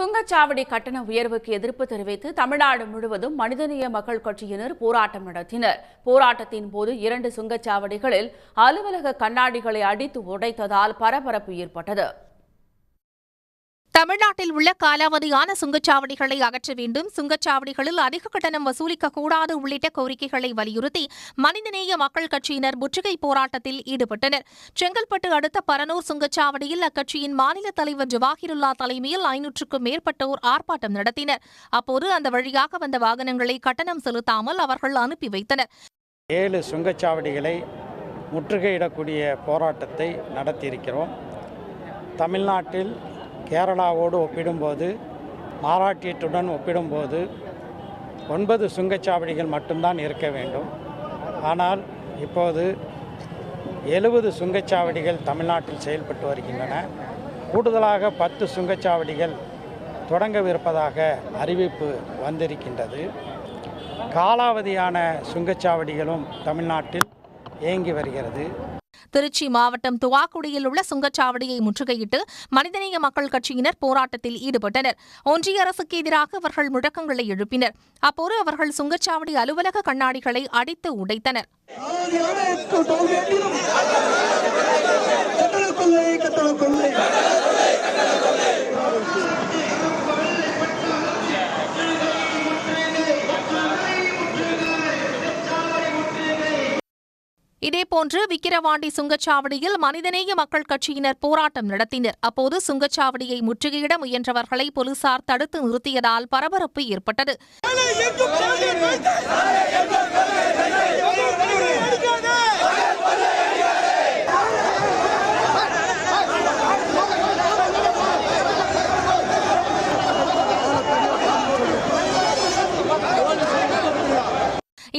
சுங்கச்சாவடி கட்டண உயர்வுக்கு எதிர்ப்பு தெரிவித்து தமிழ்நாடு முழுவதும் மனிதநேய மக்கள் கட்சியினர் போராட்டம் நடத்தினர். போராட்டத்தின் போது 2 சுங்கச்சாவடிகளில் அலுவலக கண்ணாடிகளை அடித்து உடைத்ததால் பரபரப்பு ஏற்பட்டது. தமிழ்நாட்டில் உள்ள காலாவதியான சுங்கச்சாவடிகளை அகற்ற வேண்டும், சுங்கச்சாவடிகளில் அதிக கட்டணம் வசூலிக்கக்கூடாது உள்ளிட்ட கோரிக்கைகளை வலியுறுத்தி மனிதநேய மக்கள் கட்சியினர் முற்றுகை போராட்டத்தில் ஈடுபட்டனர். செங்கல்பட்டு அடுத்த பரனூர் சுங்கச்சாவடியில் அக்கட்சியின் மாநில தலைவர் ஜவாஹிருல்லா தலைமையில் 500க்கும் மேற்பட்டோர் ஆர்ப்பாட்டம் நடத்தினர். அப்போது அந்த வழியாக வந்த வாகனங்களை கட்டணம் செலுத்தாமல் அவர்கள் அனுப்பி வைத்தனர். 7 சுங்கச்சாவடிகளை முற்றுகையிடக்கூடிய போராட்டத்தை நடத்தியிருக்கிறோம். தமிழ்நாட்டில் கேரளாவோடு ஒப்பிடும்போது, மகாராஷ்டிரத்துடன் ஒப்பிடும்போது 9 சுங்கச்சாவடிகள் மட்டும்தான் இருக்க வேண்டும். ஆனால் இப்போது 70 சுங்கச்சாவடிகள் தமிழ்நாட்டில் செயல்பட்டு வருகின்றன. கூடுதலாக 10 சுங்கச்சாவடிகள் தொடங்கவிருப்பதாக அறிவிப்பு வந்திருக்கின்றது. காலாவதியான சுங்கச்சாவடிகளும் தமிழ்நாட்டில் இயங்கி வருகிறது. திருச்சி மாவட்டம் துவாக்குடியில் உள்ள சுங்கச்சாவடியை முற்றுகையிட்டு மனிதநேய மக்கள் கட்சியினர் போராட்டத்தில் ஈடுபட்டனர். ஒன்றிய அரசுக்கு எதிராக அவர்கள் முழக்கங்களை எழுப்பினர். அப்போது அவர்கள் சுங்கச்சாவடி அலுவலக கண்ணாடிகளை அடித்து உடைத்தனர். இதேபோன்று விக்கிரவாண்டி சுங்கச்சாவடியில் மனிதநேய மக்கள் கட்சியினர் போராட்டம் நடத்தினர். அப்போது சுங்கச்சாவடியை முற்றுகையிட முயன்றவர்களை போலீசார் தடுத்து நிறுத்தியதால் பரபரப்பு ஏற்பட்டது.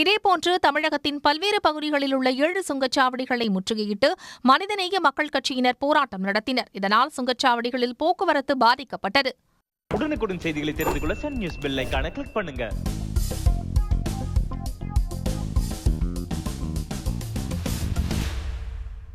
இதேபோன்று தமிழகத்தின் பல்வேறு பகுதிகளில் உள்ள 7 சுங்கச்சாவடிகளை முற்றுகையிட்டு மனிதநேய மக்கள் கட்சியினர் போராட்டம் நடத்தினர். இதனால் சுங்கச்சாவடிகளில் போக்குவரத்து பாதிக்கப்பட்டது. உடனுக்குடன் செய்திகளை தெரிந்து கொள்ள சன் நியூஸ் பெல் ஐகானை கிளிக் பண்ணுங்க.